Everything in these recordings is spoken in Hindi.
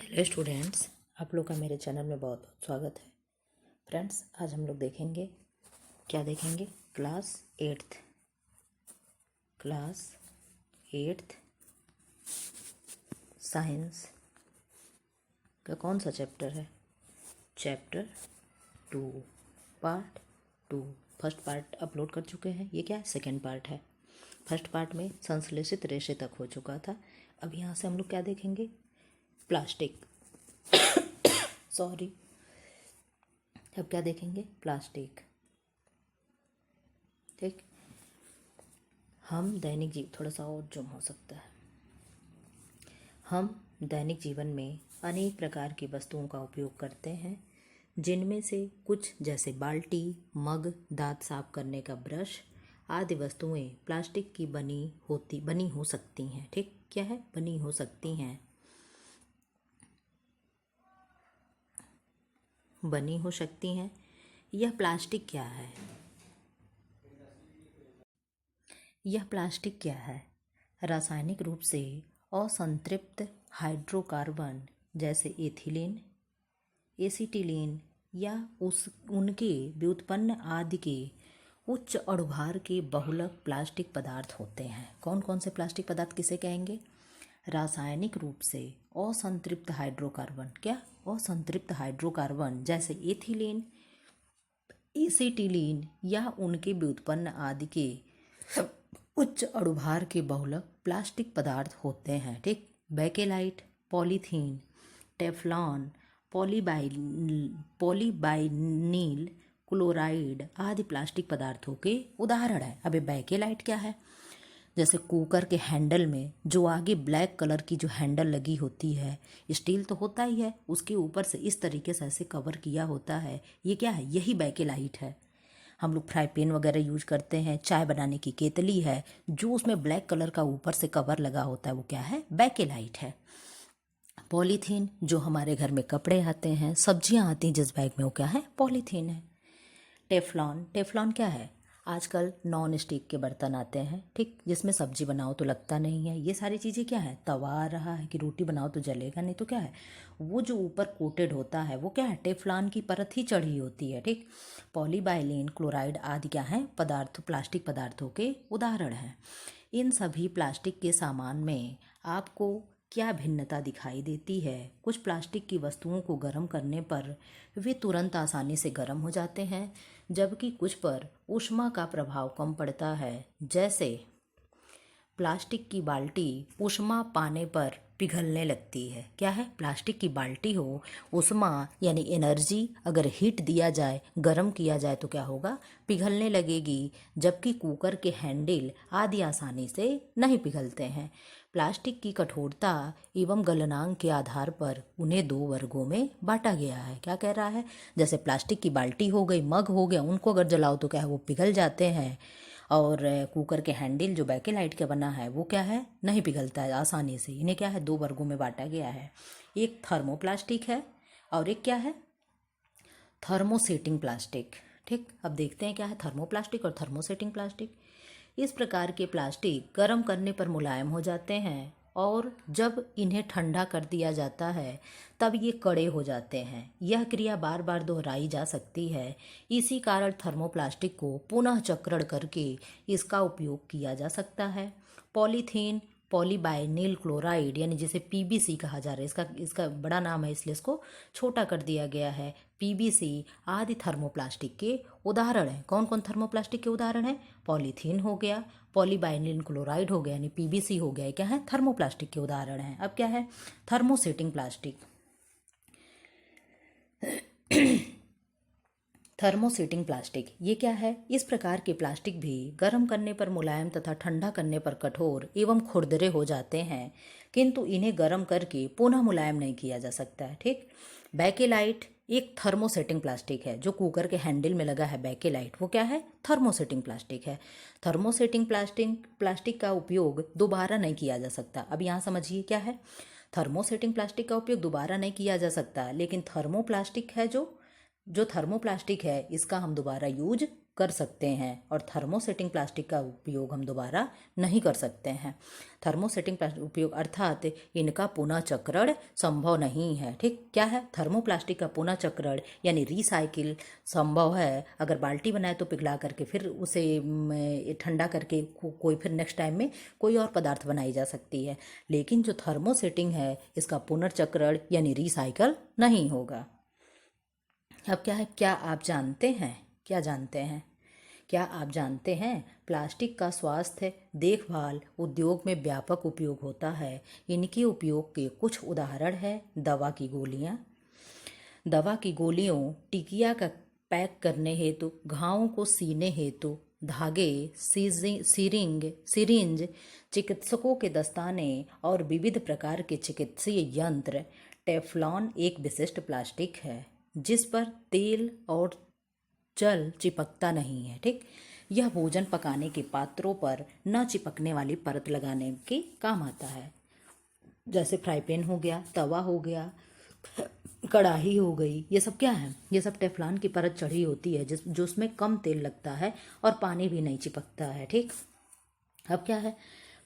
हेलो स्टूडेंट्स, आप लोग का मेरे चैनल में बहुत बहुत स्वागत है। फ्रेंड्स, आज हम लोग देखेंगे, क्या देखेंगे? क्लास एट्थ साइंस का कौन सा चैप्टर है? Chapter 2 part 2। First part upload कर चुके हैं। ये क्या है? सेकेंड पार्ट है। फर्स्ट पार्ट में संश्लेषित रेशे तक हो चुका था। अब यहाँ से हम लोग क्या देखेंगे? प्लास्टिक सॉरी अब क्या देखेंगे? प्लास्टिक। ठीक, हम दैनिक थोड़ा सा और जूम हो सकता है। हम दैनिक जीवन में अनेक प्रकार की वस्तुओं का उपयोग करते हैं, जिनमें से कुछ जैसे बाल्टी, मग, दांत साफ करने का ब्रश आदि वस्तुएं प्लास्टिक की बनी हो सकती हैं। ठीक, क्या है? बनी हो सकती हैं। बनी हो सकती हैं। यह प्लास्टिक क्या है? यह प्लास्टिक क्या है? रासायनिक रूप से असंतृप्त हाइड्रोकार्बन जैसे एथिलीन, एसिटिलीन या उनके व्युत्पन्न आदि के उच्च अणुभार के बहुलक प्लास्टिक पदार्थ होते हैं। कौन कौन से प्लास्टिक पदार्थ किसे कहेंगे? रासायनिक रूप से असंतृप्त हाइड्रोकार्बन। क्या? असंतृप्त हाइड्रोकार्बन जैसे एथिलीन, एसिटिलीन या उनके व्युत्पन्न आदि के उच्च अणुभार के बहुलक प्लास्टिक पदार्थ होते हैं। ठीक, बेकेलाइट, पॉलीथीन, टेफ्लॉन, पॉलीबाइनील क्लोराइड आदि प्लास्टिक पदार्थों के उदाहरण है। अब बेकेलाइट क्या है? जैसे कुकर के हैंडल में जो आगे ब्लैक कलर की जो हैंडल लगी होती है, स्टील तो होता ही है, उसके ऊपर से इस तरीके से ऐसे कवर किया होता है, ये क्या है? यही बेकेलाइट है। हम लोग फ्राई पैन वगैरह यूज करते हैं, चाय बनाने की केतली है, जो उसमें ब्लैक कलर का ऊपर से कवर लगा होता है, वो क्या है? बेकेलाइट है। पॉलीथीन, जो हमारे घर में कपड़े आते हैं, सब्जियां आती हैं जिस बैग में, वो क्या है? पॉलीथीन है। टेफ्लॉन, टेफ्लॉन क्या है? आजकल नॉन स्टिक के बर्तन आते हैं, ठीक, जिसमें सब्जी बनाओ तो लगता नहीं है। ये सारी चीज़ें क्या है? तवा आ रहा है कि रोटी बनाओ तो जलेगा नहीं, तो क्या है? वो जो ऊपर कोटेड होता है वो क्या है? टेफ्लॉन की परत ही चढ़ी होती है। ठीक, पॉलीबाइलीन क्लोराइड आदि क्या है? पदार्थ, प्लास्टिक पदार्थों के उदाहरण हैं। इन सभी प्लास्टिक के सामान में आपको क्या भिन्नता दिखाई देती है? कुछ प्लास्टिक की वस्तुओं को गर्म करने पर वे तुरंत आसानी से गर्म हो जाते हैं, जबकि कुछ पर ऊष्मा का प्रभाव कम पड़ता है। जैसे प्लास्टिक की बाल्टी ऊष्मा पाने पर पिघलने लगती है। क्या है? प्लास्टिक की बाल्टी हो, ऊष्मा यानी एनर्जी अगर हीट दिया जाए, गर्म किया जाए तो क्या होगा? पिघलने लगेगी, जबकि कुकर के हैंडल आदि आसानी से नहीं पिघलते हैं। प्लास्टिक की कठोरता एवं गलनांक के आधार पर उन्हें 2 वर्गों में बांटा गया है। क्या कह रहा है? जैसे प्लास्टिक की बाल्टी हो गई, मग हो गया, उनको अगर जलाओ तो क्या है? वो पिघल जाते हैं। और कुकर के हैंडल जो बेकेलाइट का बना है वो क्या है? नहीं पिघलता है आसानी से। इन्हें क्या है? 2 वर्गों में बांटा गया है। एक थर्मोप्लास्टिक है और एक क्या है? Thermosetting plastic. ठीक, अब देखते हैं क्या है थर्मोप्लास्टिक और थर्मोसेटिंग प्लास्टिक। इस प्रकार के प्लास्टिक गर्म करने पर मुलायम हो जाते हैं और जब इन्हें ठंडा कर दिया जाता है तब ये कड़े हो जाते हैं। यह क्रिया बार बार दोहराई जा सकती है। इसी कारण थर्मोप्लास्टिक को पुनः चक्रण करके इसका उपयोग किया जा सकता है। पॉलीथीन, पॉलीबाइनील क्लोराइड यानी जिसे पीबीसी कहा जा रहा है, इसका बड़ा नाम है इसलिए इसको छोटा कर दिया गया है। पीबीसी आदि थर्मोप्लास्टिक के उदाहरण हैं। कौन कौन थर्मोप्लास्टिक के उदाहरण हैं? पॉलीथीन हो गया, पॉलीबाइनील क्लोराइड हो गया यानी पीबीसी हो गया, क्या है? थर्मोप्लास्टिक के उदाहरण हैं। अब क्या है? Thermosetting plastic. थर्मोसेटिंग प्लास्टिक ये क्या है? इस प्रकार के प्लास्टिक भी गर्म करने पर मुलायम तथा ठंडा करने पर कठोर एवं खुरदरे हो जाते हैं, किंतु इन्हें गर्म करके पुनः मुलायम नहीं किया जा सकता है। ठीक, बेकेलाइट एक थर्मोसेटिंग प्लास्टिक है। जो कुकर के हैंडल में लगा है बेकेलाइट, वो क्या है? थर्मोसेटिंग प्लास्टिक है। थर्मोसेटिंग प्लास्टिक का उपयोग दोबारा नहीं किया जा सकता। अब यहाँ समझिए क्या है? थर्मोसेटिंग प्लास्टिक का उपयोग दोबारा नहीं किया जा सकता, लेकिन थर्मोप्लास्टिक है जो थर्मोप्लास्टिक है इसका हम दोबारा यूज कर सकते हैं और थर्मोसेटिंग प्लास्टिक का उपयोग हम दोबारा नहीं कर सकते हैं। थर्मोसेटिंग प्लास्टिक उपयोग अर्थात इनका पुनः चक्रण संभव नहीं है। ठीक, क्या है? थर्मोप्लास्टिक का पुनः चक्रण यानी रिसाइकिल संभव है। अगर बाल्टी बनाए तो पिघला करके फिर उसे ठंडा करके कोई फिर नेक्स्ट टाइम में कोई और पदार्थ बनाई जा सकती है, लेकिन जो थर्मोसेटिंग है इसका पुनर्चक्रण यानी रिसाइकल नहीं होगा। अब क्या है, क्या आप जानते हैं, क्या जानते हैं, क्या आप जानते हैं प्लास्टिक का स्वास्थ्य देखभाल उद्योग में व्यापक उपयोग होता है। इनके उपयोग के कुछ उदाहरण है दवा की गोलियां, दवा की गोलियों, टिकिया का पैक करने हेतु, घावों को सीने हेतु धागे, सिरिंज, चिकित्सकों के दस्ताने और विविध प्रकार के चिकित्सीय यंत्र। टेफ्लॉन एक विशिष्ट प्लास्टिक है जिस पर तेल और जल चिपकता नहीं है। ठीक, यह भोजन पकाने के पात्रों पर न चिपकने वाली परत लगाने के काम आता है। जैसे फ्राई पैन हो गया, तवा हो गया, कढ़ाई हो गई, ये सब क्या है? ये सब टेफ्लॉन की परत चढ़ी होती है जो उसमें कम तेल लगता है और पानी भी नहीं चिपकता है। ठीक, अब क्या है,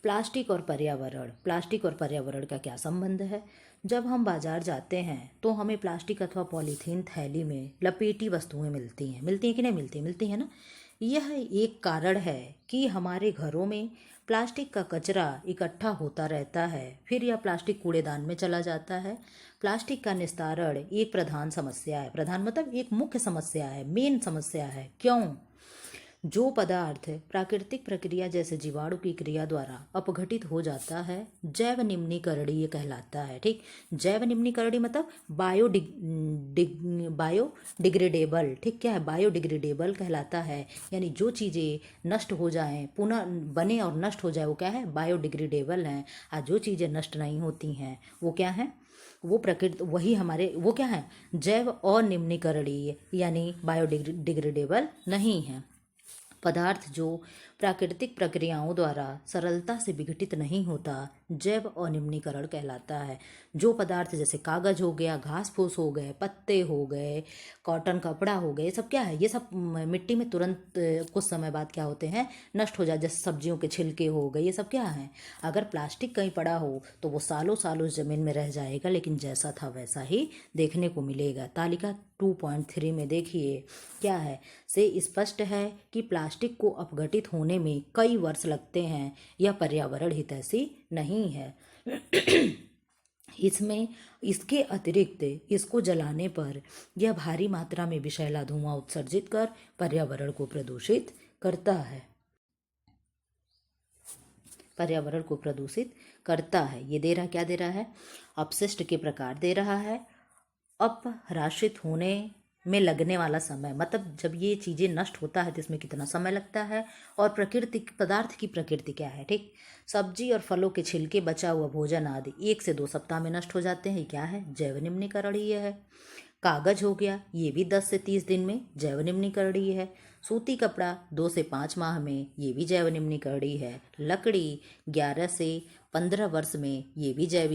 प्लास्टिक और पर्यावरण। प्लास्टिक और पर्यावरण का क्या संबंध है? जब हम बाजार जाते हैं तो हमें प्लास्टिक अथवा पॉलीथीन थैली में लपेटी वस्तुएं मिलती हैं कि नहीं मिलती? मिलती है ना। यह एक कारण है कि हमारे घरों में प्लास्टिक का कचरा इकट्ठा होता रहता है, फिर यह प्लास्टिक कूड़ेदान में चला जाता है। प्लास्टिक का निस्तारण एक प्रधान समस्या है। प्रधान मतलब एक मुख्य समस्या है, मेन समस्या है। क्यों? जो पदार्थ प्राकृतिक प्रक्रिया जैसे जीवाणु की क्रिया द्वारा अपघटित हो जाता है जैव निम्नीकरणीय कहलाता है। ठीक, जैव निम्नीकरणीय मतलब बायोडिग्रेडेबल। ठीक, क्या है? बायोडिग्रेडेबल कहलाता है, यानी जो चीज़ें नष्ट हो जाएं, पुनः बने और नष्ट हो जाए, वो क्या है? बायोडिग्रेडेबल हैं। और जो चीज़ें नष्ट नहीं होती हैं वो क्या है? वो प्रकृति वही हमारे वो क्या है? जैव अनिम्नीकरणीय यानी बायोडिग्रेडेबल नहीं है। पदार्थ जो प्राकृतिक प्रक्रियाओं द्वारा सरलता से विघटित नहीं होता जैव अनिम्नीकरण कहलाता है। जो पदार्थ जैसे कागज हो गया, घास फूस हो गए, पत्ते हो गए, कॉटन कपड़ा हो गए, ये सब क्या है? ये सब मिट्टी में तुरंत कुछ समय बाद क्या होते हैं? नष्ट हो जाए। जैसे सब्जियों के छिलके हो गए, ये सब क्या है? अगर प्लास्टिक कहीं पड़ा हो तो वो सालों सालों जमीन में रह जाएगा, लेकिन जैसा था वैसा ही देखने को मिलेगा। तालिका 2.3 में देखिए क्या है, से स्पष्ट है कि प्लास्टिक को अपघटित होने में कई वर्ष लगते हैं। यह पर्यावरण हितैषी नहीं है। इसमें इसके अतिरिक्त इसको जलाने पर यह भारी मात्रा में विषैला धुआं उत्सर्जित कर पर्यावरण को प्रदूषित करता है। पर्यावरण को प्रदूषित करता है। ये दे रहा, क्या दे रहा है? अपशिष्ट के प्रकार दे रहा है। अपराशित होने में लगने वाला समय, मतलब जब ये चीज़ें नष्ट होता है तो इसमें कितना समय लगता है। और प्रकृति, पदार्थ की प्रकृति क्या है? ठीक, सब्जी और फलों के छिलके, बचा हुआ भोजन आदि 1 से 2 सप्ताह में नष्ट हो जाते हैं। क्या है? जैव निम्नीकरणीय है। कागज हो गया, ये भी 10 से 30 दिन में जैव निम्नीकरणीय है। सूती कपड़ा 2 से 5 माह में, ये भी जैव निम्नीकरणीय है। लकड़ी 11 से 15 वर्ष में, ये भी जैव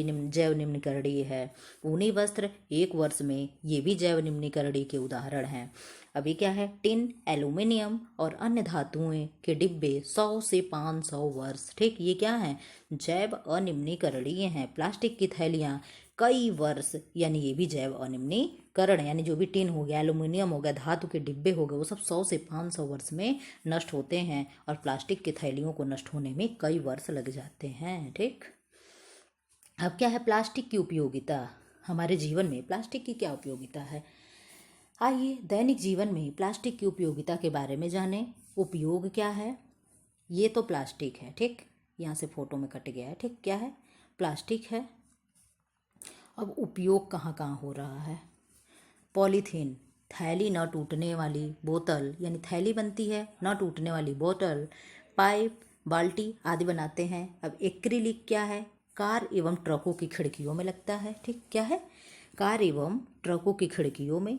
निम्नीकरणीय है। ऊनी वस्त्र 1 वर्ष में, ये भी जैव निम्नीकरणीय के उदाहरण हैं। अभी क्या है? टिन, एल्यूमिनियम और अन्य धातुएं के डिब्बे 100 से 500 वर्ष। ठीक, ये क्या है? जैव अनिम्नीकरणीय हैं। प्लास्टिक की थैलियाँ कई वर्ष, यानी ये भी जैव अनिम्नीकरण, यानी जो भी टिन हो गया, एल्यूमिनियम हो गया, धातु के डिब्बे हो गए, वो सब 100 से 500 वर्ष में नष्ट होते हैं और प्लास्टिक की थैलियों को नष्ट होने में कई वर्ष लग जाते हैं। ठीक, अब क्या है? प्लास्टिक की उपयोगिता। हमारे जीवन में प्लास्टिक की क्या उपयोगिता है? आइए दैनिक जीवन में प्लास्टिक की उपयोगिता के बारे में जानें। उपयोग क्या है? ये तो प्लास्टिक है। ठीक, यहाँ से फोटो में कट गया है। ठीक, क्या है? प्लास्टिक है। अब उपयोग कहाँ कहाँ हो रहा है? पॉलीथीन, थैली न टूटने वाली बोतल, यानी थैली बनती है, न टूटने वाली बोतल, पाइप, बाल्टी आदि बनाते हैं। अब एक्रिलिक क्या है? कार एवं ट्रकों की खिड़कियों में लगता है। ठीक, क्या है? कार एवं ट्रकों की खिड़कियों में।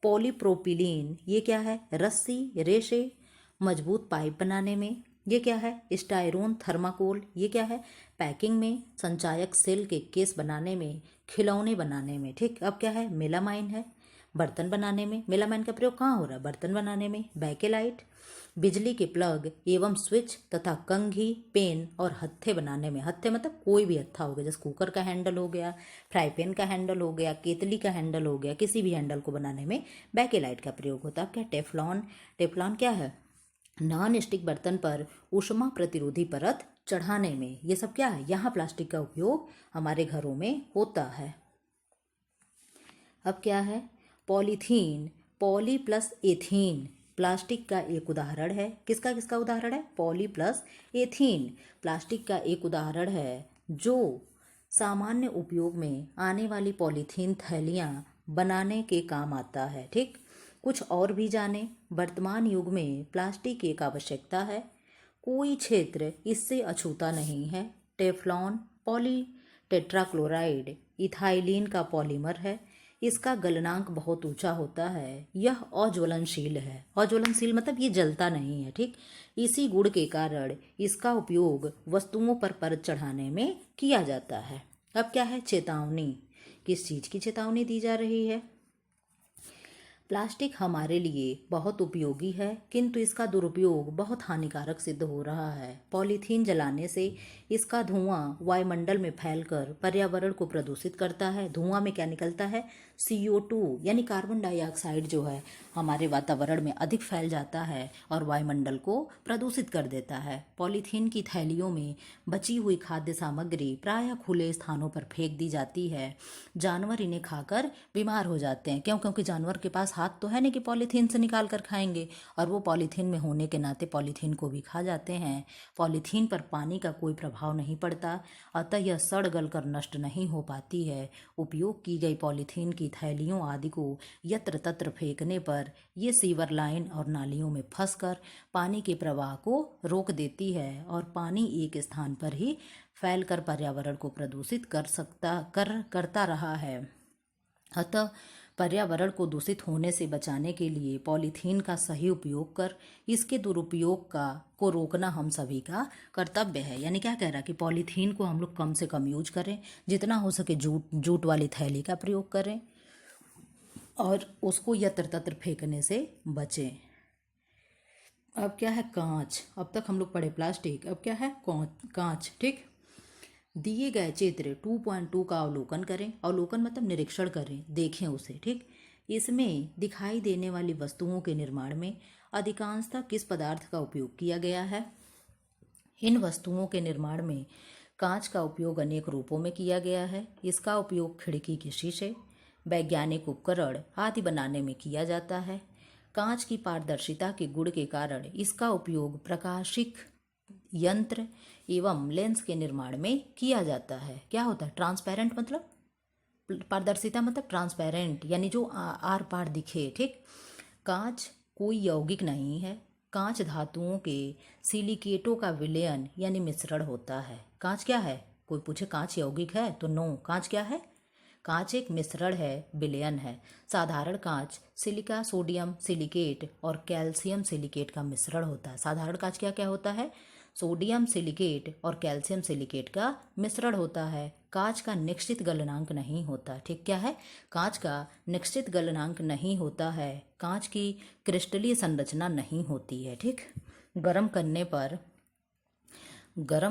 पॉलीप्रोपिलीन, ये क्या है? रस्सी, रेशे, मजबूत पाइप बनाने में। ये क्या है? स्टायरोन थर्माकोल, ये क्या है? पैकिंग में। संचायक सेल के केस बनाने में, खिलौने बनाने में। ठीक, अब क्या है? मेलामाइन है। बर्तन बनाने में। मेलामाइन का प्रयोग कहाँ हो रहा है? बर्तन बनाने में। बेकेलाइट बिजली के प्लग एवं स्विच तथा कंघी, पेन और हत्थे बनाने में। हत्थे मतलब कोई भी हत्था हो गया, जैसे कुकर का हैंडल हो गया, फ्राई पैन का हैंडल हो गया, केतली का हैंडल हो गया, किसी भी हैंडल को बनाने में बेकेलाइट का प्रयोग होता है। अब क्या टेफ्लॉन? टेफ्लॉन क्या है? नॉन स्टिक बर्तन पर ऊष्मा प्रतिरोधी परत चढ़ाने में। ये सब क्या है? यहाँ प्लास्टिक का उपयोग हमारे घरों में होता है। अब क्या है? Polythene, poly plus ethene plastic का एक उदाहरण है। किसका किसका उदाहरण है? पॉली प्लस एथीन प्लास्टिक का एक उदाहरण है जो सामान्य उपयोग में आने वाली पॉलीथीन थैलियाँ बनाने के काम आता है। ठीक, कुछ और भी जाने। वर्तमान युग में प्लास्टिक एक आवश्यकता है, कोई क्षेत्र इससे अछूता नहीं है। टेफ्लॉन पॉली टेट्राक्लोराइड इथाइलीन का पॉलीमर है। इसका गलनांक बहुत ऊंचा होता है। यह अज्वलनशील है। अज्वलनशील मतलब ये जलता नहीं है। ठीक, इसी गुण के कारण इसका उपयोग वस्तुओं पर परत चढ़ाने में किया जाता है। अब क्या है? चेतावनी। किस चीज़ की चेतावनी दी जा रही है? प्लास्टिक हमारे लिए बहुत उपयोगी है, किंतु इसका दुरुपयोग बहुत हानिकारक सिद्ध हो रहा है। पॉलीथीन जलाने से इसका धुआं वायुमंडल में फैलकर पर्यावरण को प्रदूषित करता है। धुआं में क्या निकलता है? CO2 यानी कार्बन डाइऑक्साइड जो है हमारे वातावरण में अधिक फैल जाता है और वायुमंडल को प्रदूषित कर देता है। पॉलीथीन की थैलियों में बची हुई खाद्य सामग्री प्रायः खुले स्थानों पर फेंक दी जाती है। जानवर इन्हें खाकर बीमार हो जाते हैं। क्यों? क्योंकि जानवर के पास हाथ तो है नहीं कि पॉलीथीन से निकाल कर खाएंगे, और वो पॉलीथीन में होने के नाते पॉलीथीन को भी खा जाते हैं। पॉलीथीन पर पानी का कोई प्रभाव नहीं पड़ता, अतः यह सड़ गल कर नष्ट नहीं हो पाती है। उपयोग की गई पॉलीथीन की थैलियों आदि को यत्र तत्र फेंकने पर ये सीवर लाइन और नालियों में फंसकर पानी के प्रवाह को रोक देती है और पानी एक स्थान पर ही फैलकर पर्यावरण को प्रदूषित करता रहा है। अतः पर्यावरण को दूषित होने से बचाने के लिए पॉलीथीन का सही उपयोग कर इसके दुरुपयोग को रोकना हम सभी का कर्तव्य है। यानी क्या कह रहा है कि पॉलीथीन को हम लोग कम से कम यूज करें, जितना हो सके जूट वाली थैली का प्रयोग करें और उसको यत्र तत्र फेंकने से बचें। अब क्या है? कांच। अब तक हम लोग पढ़े प्लास्टिक, अब क्या है? कांच। ठीक, दिए गए चित्र 2.2 का अवलोकन करें। अवलोकन मतलब निरीक्षण करें, देखें उसे। ठीक, इसमें दिखाई देने वाली वस्तुओं के निर्माण में अधिकांशतः किस पदार्थ का उपयोग किया गया है? इन वस्तुओं के निर्माण में कांच का उपयोग अनेक रूपों में किया गया है। इसका उपयोग खिड़की के शीशे, वैज्ञानिक उपकरण आदि बनाने में किया जाता है। कांच की पारदर्शिता के गुण के कारण इसका उपयोग प्रकाशिक यंत्र एवं लेंस के निर्माण में किया जाता है। क्या होता है? ट्रांसपेरेंट मतलब पारदर्शिता मतलब ट्रांसपेरेंट, यानी जो आर पार दिखे। ठीक, कांच कोई यौगिक नहीं है। कांच धातुओं के सिलिकेटों का विलयन यानी मिश्रण होता है। कांच क्या है? कोई पूछे कांच यौगिक है तो नो, कांच क्या है? कांच एक मिश्रण है, विलयन है। साधारण कांच सिलिका सोडियम सिलिकेट और कैल्शियम सिलिकेट का मिश्रण होता है। साधारण कांच क्या क्या होता है? सोडियम सिलिकेट और कैल्शियम सिलिकेट का मिश्रण होता है। कांच का निश्चित गलनांक नहीं होता। ठीक, क्या है? कांच का निश्चित गलनांक नहीं होता है। कांच की क्रिस्टलीय संरचना नहीं होती है। ठीक, गर्म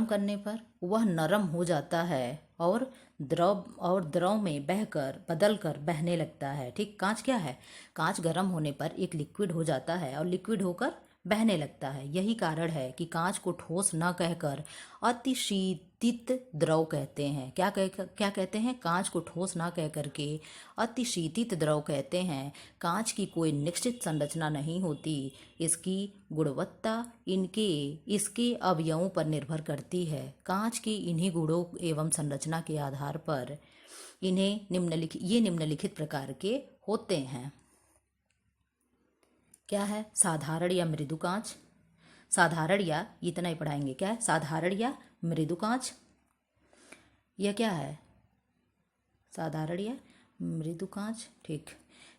करने पर वह नरम हो जाता है और द्रव में बदलकर बहने लगता है। ठीक, कांच क्या है? कांच गर्म होने पर एक लिक्विड हो जाता है और लिक्विड होकर बहने लगता है। यही कारण है कि कांच को ठोस न कहकर अतिशीतित द्रव कहते हैं। क्या कहते हैं? कांच को ठोस न कह करके अतिशीतित द्रव कहते हैं। कांच की कोई निश्चित संरचना नहीं होती। इसकी गुणवत्ता इसके अवयवों पर निर्भर करती है। कांच की इन्हीं गुणों एवं संरचना के आधार पर ये निम्नलिखित प्रकार के होते हैं। क्या है? साधारण या मृदु कांच। साधारण या, इतना ही पढ़ाएंगे। क्या है? साधारण या मृदु कांच। यह क्या है? साधारण या मृदु कांच। ठीक,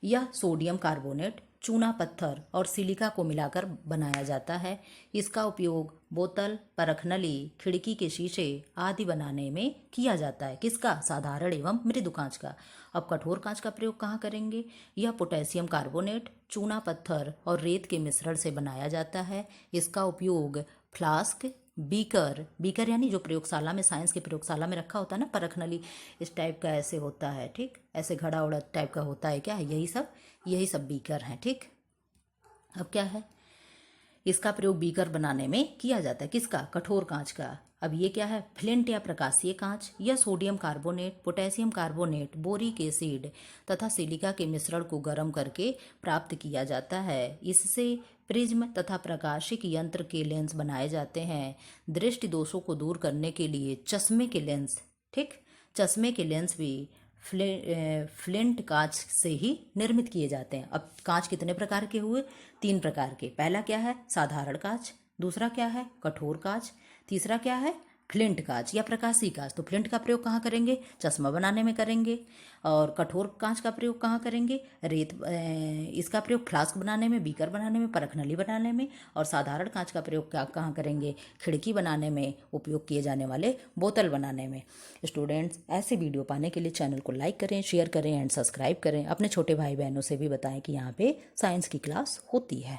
यह सोडियम कार्बोनेट चूना पत्थर और सिलिका को मिलाकर बनाया जाता है। इसका उपयोग बोतल, परखनली, खिड़की के शीशे आदि बनाने में किया जाता है। किसका? साधारण एवं मृदु कांच का। अब कठोर कांच का प्रयोग कहाँ करेंगे? यह पोटेशियम कार्बोनेट, चूना पत्थर और रेत के मिश्रण से बनाया जाता है। इसका उपयोग फ्लास्क, बीकर यानी जो प्रयोगशाला में, साइंस के प्रयोगशाला में रखा होता है ना, परखनली इस टाइप का ऐसे होता है, ठीक, ऐसे घड़ा उड़ा टाइप का होता है, क्या है, यही सब बीकर हैं, ठीक। अब क्या है, इसका प्रयोग बीकर बनाने में किया जाता है। किसका? कठोर कांच का। अब ये क्या है? फ्लिंट या प्रकाशीय कांच। यह sodium carbonate, potassium carbonate, boric acid तथा सिलिका के मिश्रण को गर्म करके प्राप्त किया जाता है। इससे प्रिज्म तथा प्रकाशिक यंत्र के लेंस बनाए जाते हैं। दृष्टि दोषों को दूर करने के लिए चश्मे के लेंस, ठीक, चश्मे के लेंस भी फ्लिंट कांच से ही निर्मित किए जाते हैं। अब कांच कितने प्रकार के हुए? 3 प्रकार के। पहला क्या है? साधारण कांच। दूसरा क्या है? कठोर कांच। तीसरा क्या है? फ्लिंट कांच या प्रकाशीय कांच। तो फ्लिंट का प्रयोग कहाँ करेंगे? चश्मा बनाने में करेंगे। और कठोर कांच का प्रयोग कहाँ करेंगे? इसका प्रयोग फ्लास्क बनाने में, बीकर बनाने में, परखनली बनाने में। और साधारण कांच का प्रयोग कहाँ करेंगे? खिड़की बनाने में, उपयोग किए जाने वाले बोतल बनाने में। स्टूडेंट्स, ऐसे वीडियो पाने के लिए चैनल को लाइक करें, शेयर करें एंड सब्सक्राइब करें। अपने छोटे भाई बहनों से भी बताएं कि यहाँ पे साइंस की क्लास होती है।